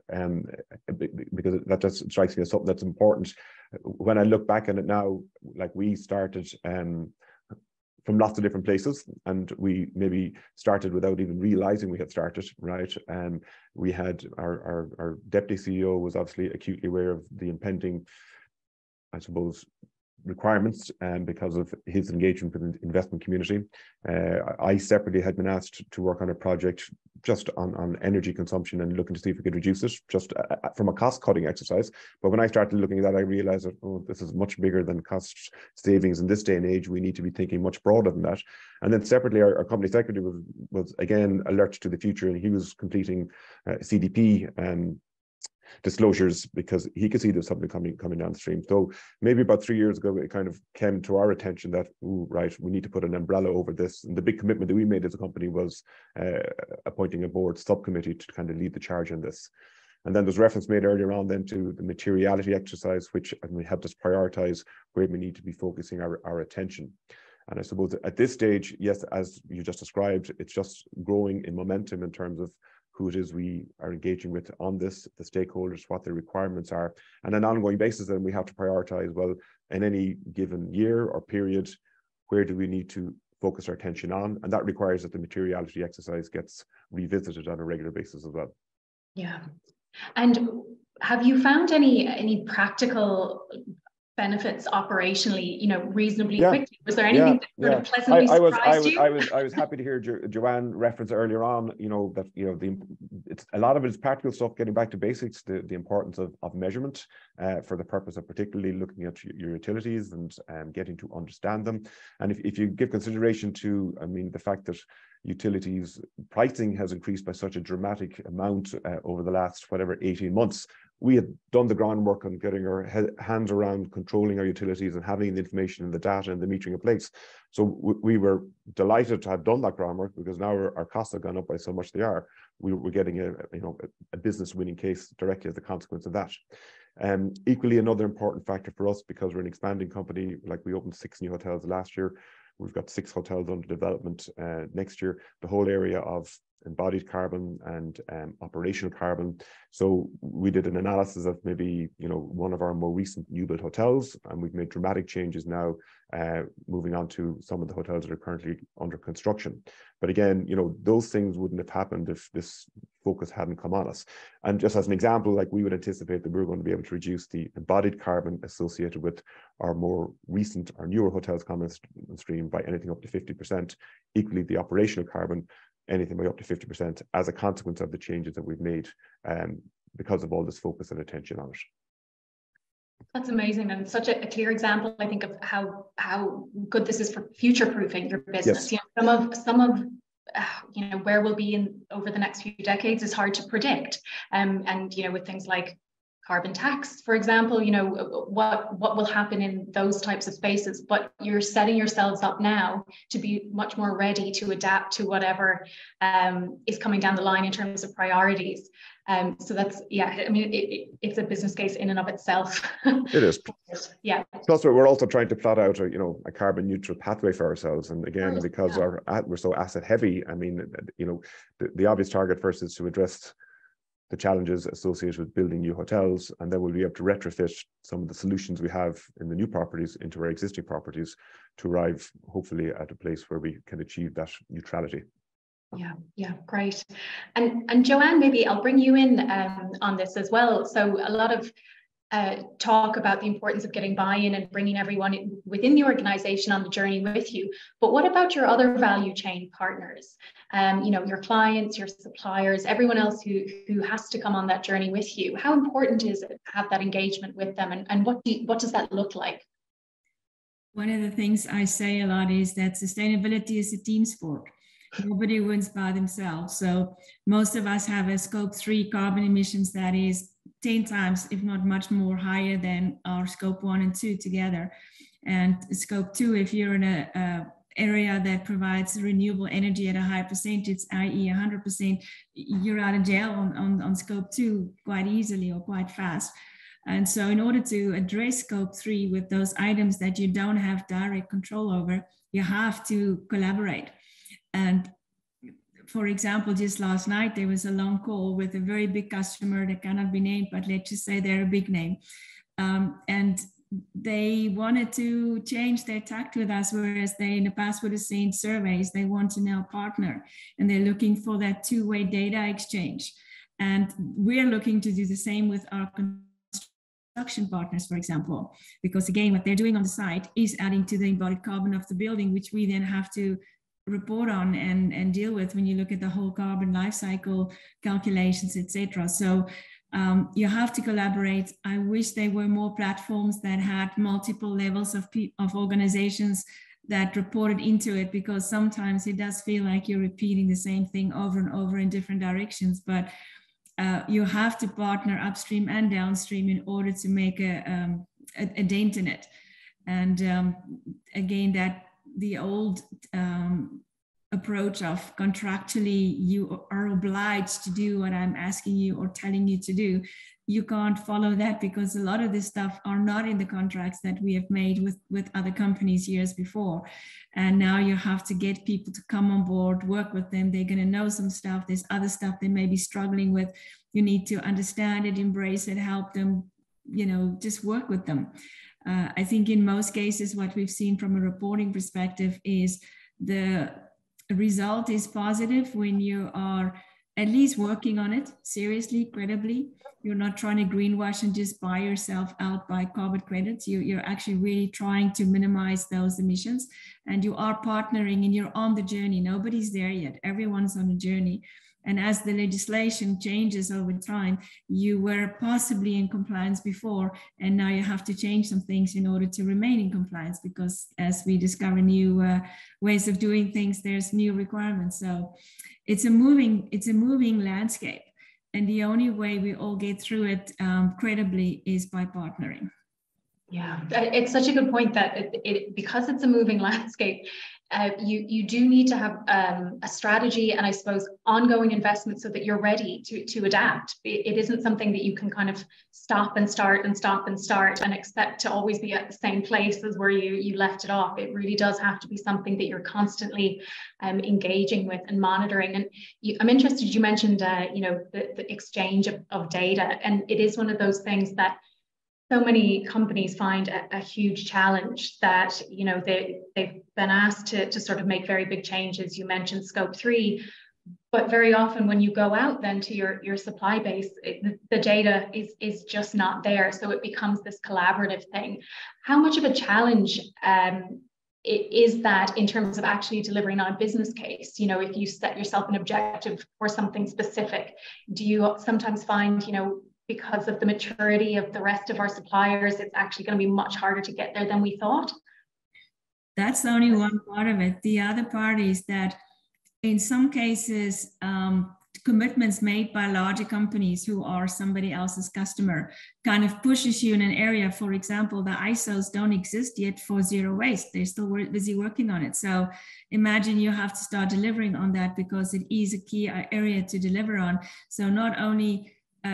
because that just strikes me as something that's important. When I look back at it now, like we started from lots of different places, and we maybe started without even realizing we had started, right? We had our deputy CEO was obviously acutely aware of the impending, I suppose, requirements because of his engagement with the investment community. I separately had been asked to work on a project just on energy consumption and looking to see if we could reduce it just from a cost cutting exercise. But when I started looking at that, I realized that, oh, this is much bigger than cost savings in this day and age. We need to be thinking much broader than that. And then separately, our company secretary was again alert to the future, and he was completing CDP disclosures because he could see there's something coming down the stream. So maybe about 3 years ago, it kind of came to our attention that, ooh, right, we need to put an umbrella over this. And the big commitment that we made as a company was appointing a board subcommittee to kind of lead the charge on this. And then there's reference made earlier on then to the materiality exercise, which helped us prioritize where we need to be focusing our attention. And I suppose at this stage, yes, as you just described, it's just growing in momentum in terms of who it is we are engaging with on this, the stakeholders, what their requirements are. And on an ongoing basis, then we have to prioritize, well, in any given year or period, where do we need to focus our attention on? And that requires that the materiality exercise gets revisited on a regular basis as well. Yeah. And have you found any practical benefits operationally, reasonably quickly? Was there anything that sort of pleasantly surprised you? I was happy to hear Joanne reference earlier on, that it's a lot of it is practical stuff, getting back to basics, the importance of measurement for the purpose of particularly looking at your utilities and getting to understand them. And if you give consideration to, the fact that utilities pricing has increased by such a dramatic amount over the last 18 months. We had done the groundwork on getting our hands around controlling our utilities and having the information and the data and the metering in place. So we were delighted to have done that groundwork, because now our costs have gone up by so much they are. We're getting a business winning case directly as a consequence of that. Equally, another important factor for us, because we're an expanding company, like we opened 6 new hotels last year. We've got 6 hotels under development next year. The whole area of embodied carbon and operational carbon. So we did an analysis of maybe one of our more recent new build hotels, and we've made dramatic changes now, moving on to some of the hotels that are currently under construction. But again, those things wouldn't have happened if this focus hadn't come on us. And just as an example, like we would anticipate that we're going to be able to reduce the embodied carbon associated with our more recent, our newer hotels coming on stream by anything up to 50%. Equally, the operational carbon, anything by up to 50% as a consequence of the changes that we've made because of all this focus and attention on it. That's amazing, and such a clear example, I think, of how good this is for future-proofing your business. Yes. Some of where we'll be in over the next few decades is hard to predict, and with things like carbon tax, for example, what will happen in those types of spaces, but you're setting yourselves up now to be much more ready to adapt to whatever is coming down the line in terms of priorities. So that's, it's a business case in and of itself. It is. Yeah. Plus, we're also trying to plot out a carbon neutral pathway for ourselves. And again, because we're so asset heavy, the obvious target first is to address the challenges associated with building new hotels, and then we'll be able to retrofit some of the solutions we have in the new properties into our existing properties to arrive hopefully at a place where we can achieve that neutrality. Yeah, great. And Joanne, maybe I'll bring you in on this as well. So a lot of talk about the importance of getting buy-in and bringing everyone within the organization on the journey with you. But what about your other value chain partners? You know, your clients, your suppliers, everyone else who has to come on that journey with you. How important is it to have that engagement with them, and what does that look like? One of the things I say a lot is that sustainability is a team sport. Nobody wins by themselves. So most of us have a scope 3 carbon emissions that is 10 times, if not much more, higher than our scope 1 and 2 together. And scope 2, if you're in a area that provides renewable energy at a high percentage, i.e. 100%, you're out of jail on scope 2 quite easily or quite fast. And so in order to address scope 3 with those items that you don't have direct control over, you have to collaborate. And for example, just last night, there was a long call with a very big customer that cannot be named, but let's just say they're a big name. And they wanted to change their tact with us, whereas they in the past would have seen surveys. They want to now partner, and they're looking for that two-way data exchange. And we're looking to do the same with our construction partners, for example, because again, what they're doing on the site is adding to the embodied carbon of the building, which we then have to report on and deal with when you look at the whole carbon life cycle calculations, etc. So you have to collaborate. I wish there were more platforms that had multiple levels of organizations that reported into it, because sometimes it does feel like you're repeating the same thing over and over in different directions. But you have to partner upstream and downstream in order to make a dent in it. And again, that the old approach of contractually you are obliged to do what I'm asking you or telling you to do, you can't follow that, because a lot of this stuff are not in the contracts that we have made with other companies years before. And now you have to get people to come on board, work with them. They're going to know some stuff. There's other stuff they may be struggling with. You need to understand it, embrace it, help them, you know, just work with them. I think in most cases, what we've seen from a reporting perspective is the result is positive when you are at least working on it seriously, credibly. You're not trying to greenwash and just buy yourself out by carbon credits. You're actually really trying to minimize those emissions, and you are partnering and you're on the journey. Nobody's there yet. Everyone's on a journey. And as the legislation changes over time, you were possibly in compliance before, and now you have to change some things in order to remain in compliance, because as we discover new ways of doing things, there's new requirements. So it's a moving landscape. And the only way we all get through it credibly is by partnering. Yeah, it's such a good point that because it's a moving landscape, you do need to have a strategy and I suppose ongoing investment so that you're ready to adapt. It isn't something that you can kind of stop and start and expect to always be at the same place as where you left it off. It really does have to be something that you're constantly engaging with and monitoring. And I'm interested, you mentioned the exchange of data, and it is one of those things that so many companies find a huge challenge, that they've been asked to sort of make very big changes. You mentioned scope 3, but very often when you go out then to your supply base, the data is just not there. So it becomes this collaborative thing. How much of a challenge is that in terms of actually delivering on a business case? If you set yourself an objective for something specific, do you sometimes find, because of the maturity of the rest of our suppliers, it's actually going to be much harder to get there than we thought? That's only one part of it. The other part is that in some cases, commitments made by larger companies who are somebody else's customer kind of pushes you in an area. For example, the ISOs don't exist yet for zero waste. They're still busy working on it. So imagine you have to start delivering on that, because it is a key area to deliver on. So not only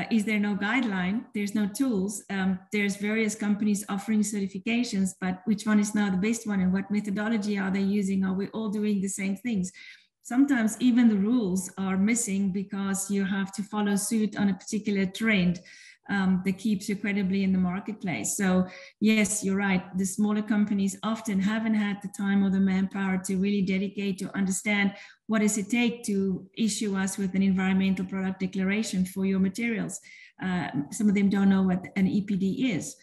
is there no guideline, there's no tools, there's various companies offering certifications, but which one is now the best one and what methodology are they using? Are we all doing the same things? sometimes even the rules are missing because you have to follow suit on a particular trend that keeps you credibly in the marketplace. So yes, you're right. The smaller companies often haven't had the time or the manpower to really dedicate to understand what does it take to issue us with an environmental product declaration for your materials. Some of them don't know what an EPD is.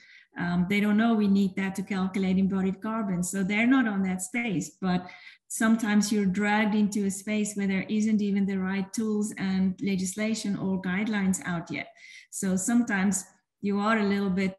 They don't know we need that to calculate embodied carbon. So they're not on that space, but sometimes you're dragged into a space where there isn't even the right tools and legislation or guidelines out yet. So sometimes you are a little bit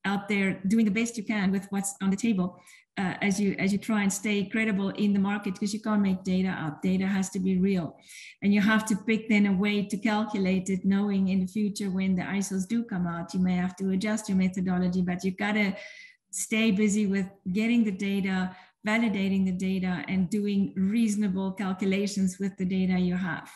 out there doing the best you can with what's on the table as you try and stay credible in the market, because you can't make data up. Data has to be real. And you have to pick then a way to calculate it, knowing in the future when the ISOs do come out, you may have to adjust your methodology, but you gotta stay busy with getting the data, validating the data, and doing reasonable calculations with the data you have.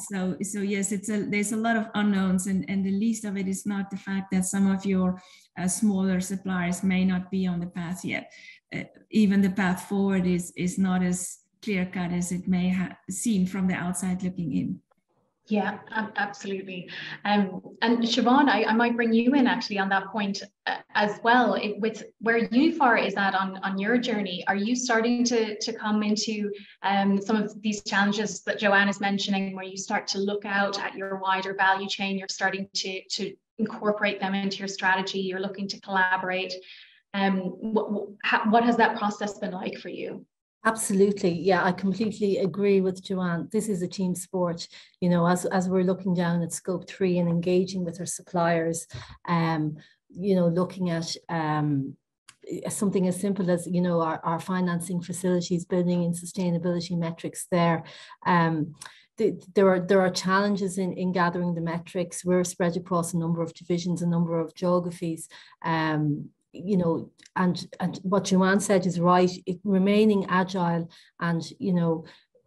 So yes, there's a lot of unknowns, and the least of it is not the fact that some of your smaller suppliers may not be on the path yet. Even the path forward is not as clear cut as it may seem from the outside looking in. Yeah, absolutely. And Siobhan, I might bring you in actually on that point as well. With where Uniphar is at on your journey, are you starting to come into some of these challenges that Joanne is mentioning, where you start to look out at your wider value chain, you're starting to incorporate them into your strategy, you're looking to collaborate? What has that process been like for you? Absolutely. Yeah, I completely agree with Joanne. This is a team sport. You know, as we're looking down at scope 3 and engaging with our suppliers, you know, looking at something as simple as, you know, our financing facilities, building in sustainability metrics there. There are challenges in gathering the metrics. We're spread across a number of divisions, a number of geographies. You know, and what Joanne said is right, remaining agile and, you know,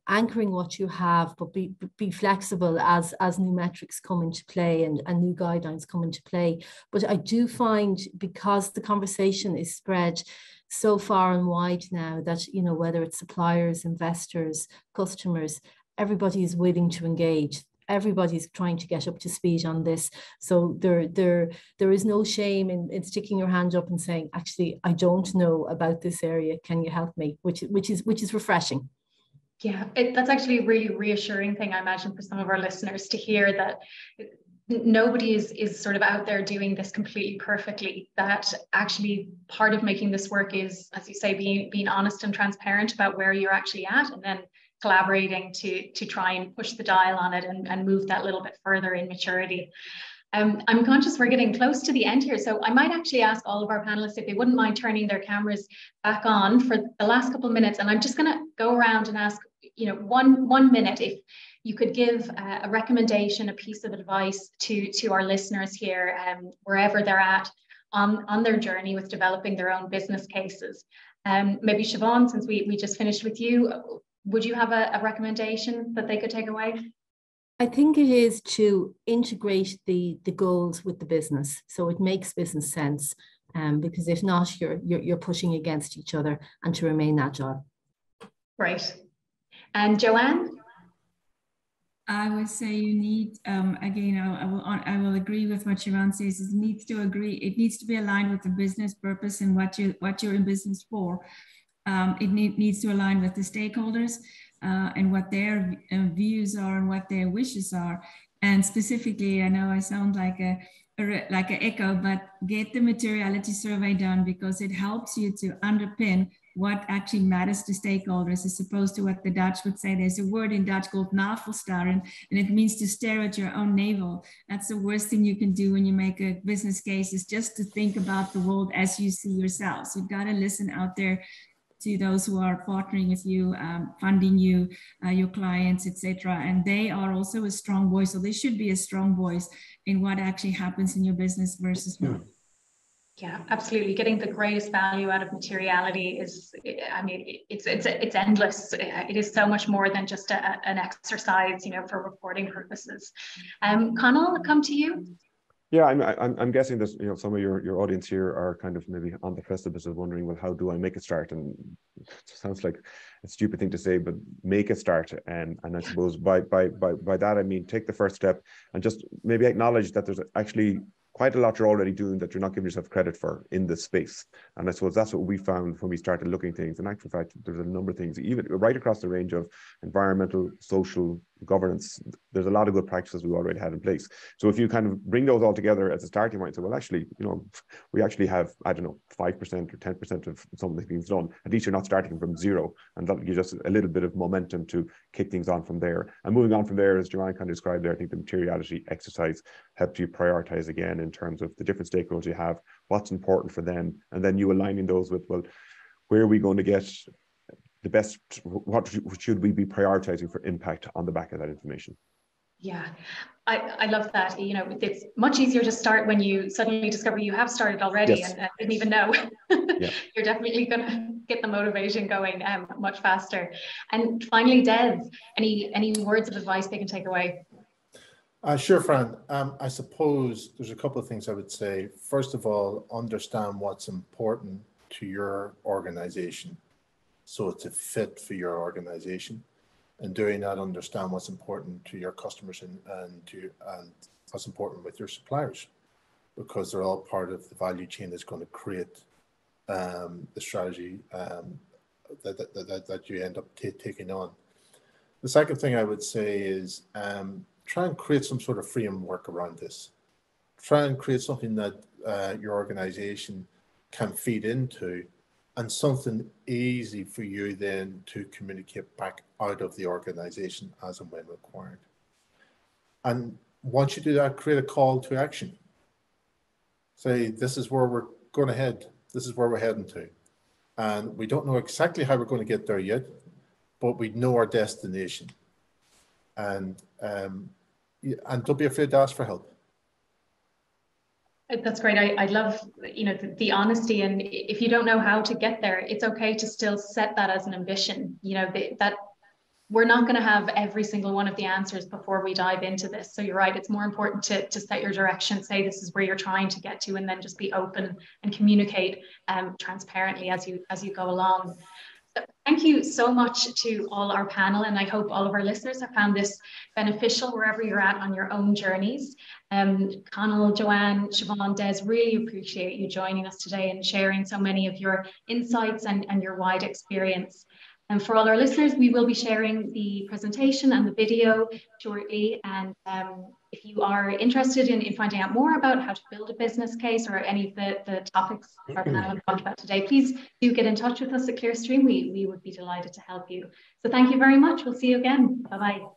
anchoring what you have, but be flexible as new metrics come into play and new guidelines come into play. But I do find, because the conversation is spread so far and wide now, that, you know, whether it's suppliers, investors, customers, everybody is willing to engage. Everybody's trying to get up to speed on this. So there is no shame in sticking your hand up and saying, actually, I don't know about this area. Can you help me? Which is refreshing. Yeah, that's actually a really reassuring thing, I imagine, for some of our listeners to hear, that nobody is sort of out there doing this completely perfectly, that actually part of making this work is, as you say, being honest and transparent about where you're actually at, and then collaborating to try and push the dial on it and move that little bit further in maturity. I'm conscious we're getting close to the end here, so I might actually ask all of our panelists if they wouldn't mind turning their cameras back on for the last couple of minutes, and I'm just going to go around and ask, you know, one minute, if you could give a recommendation, a piece of advice to our listeners here, wherever they're at on their journey with developing their own business cases. Maybe Siobhan, since we just finished with you, would you have a recommendation that they could take away? I think it is to integrate the goals with the business, so it makes business sense. Because if not, you're pushing against each other, and to remain agile. Right. And Joanne? I would say you need, again, I will agree with what Siobhan says. It needs to be aligned with the business purpose and what you're in business for. It needs to align with the stakeholders and what their views are and what their wishes are. And specifically, I know I sound like an echo, but get the materiality survey done, because it helps you to underpin what actually matters to stakeholders, as opposed to what the Dutch would say. There's a word in Dutch called navelstaren, and it means to stare at your own navel. That's the worst thing you can do when you make a business case, is just to think about the world as you see yourself. So you've got to listen out there to those who are partnering with you, funding you, your clients, etc. And they are also a strong voice, or they should be a strong voice in what actually happens in your business versus not. Yeah, absolutely. Getting the greatest value out of materiality is, I mean, it's endless. It is so much more than just an exercise, you know, for reporting purposes. Conal, I'll come to you. Yeah, I'm guessing that, you know, some of your audience here are kind of maybe on the precipice of wondering, well, how do I make a start? And it sounds like a stupid thing to say, but make a start. And I suppose by that I mean take the first step and just maybe acknowledge that there's actually quite a lot you're already doing that you're not giving yourself credit for in this space. And I suppose that's what we found when we started looking at things. In actual fact, there's a number of things, even right across the range of environmental, social, governance. There's a lot of good practices we already had in place. So if you kind of bring those all together as a starting point, so well, actually, you know, we actually have, I don't know, 5% or 10% of some of the things done. At least you're not starting from zero, and that'll give us a little bit of momentum to kick things on from there. And moving on from there, as Joanne kind of described there, I think the materiality exercise helps you prioritize again in terms of the different stakeholders you have, what's important for them, and then you aligning those with, well, where are we going to get the best, what should we be prioritizing for impact on the back of that information? Yeah, I love that. You know, it's much easier to start when you suddenly discover you have started already. Yes. and didn't even know. Yeah. You're definitely going to get the motivation going much faster. And finally, Des, any words of advice they can take away? Sure, Fran. I suppose there's a couple of things I would say. First of all, understand what's important to your organization, so it's a fit for your organization. And doing that, understand what's important to your customers and what's important with your suppliers, because they're all part of the value chain that's going to create the strategy that you end up taking on. The second thing I would say is try and create some sort of framework around this. Try and create something that your organization can feed into, and something easy for you then to communicate back out of the organization as and when required. And once you do that, create a call to action. Say, this is where we're going to head. This is where we're heading to. And we don't know exactly how we're going to get there yet, but we know our destination. And don't be afraid to ask for help. That's great. I love, you know, the honesty, and if you don't know how to get there, it's okay to still set that as an ambition. You know, that we're not going to have every single one of the answers before we dive into this. So you're right. It's more important to set your direction, say this is where you're trying to get to, and then just be open and communicate transparently as you go along. So thank you so much to all our panel, and I hope all of our listeners have found this beneficial wherever you're at on your own journeys. Conal, Joanne, Siobhan, Des, really appreciate you joining us today and sharing so many of your insights and your wide experience. And for all our listeners, we will be sharing the presentation and the video shortly. And if you are interested in finding out more about how to build a business case or any of the topics our panel have talked about today, please do get in touch with us at Clearstream. We would be delighted to help you. So thank you very much. We'll see you again. Bye-bye.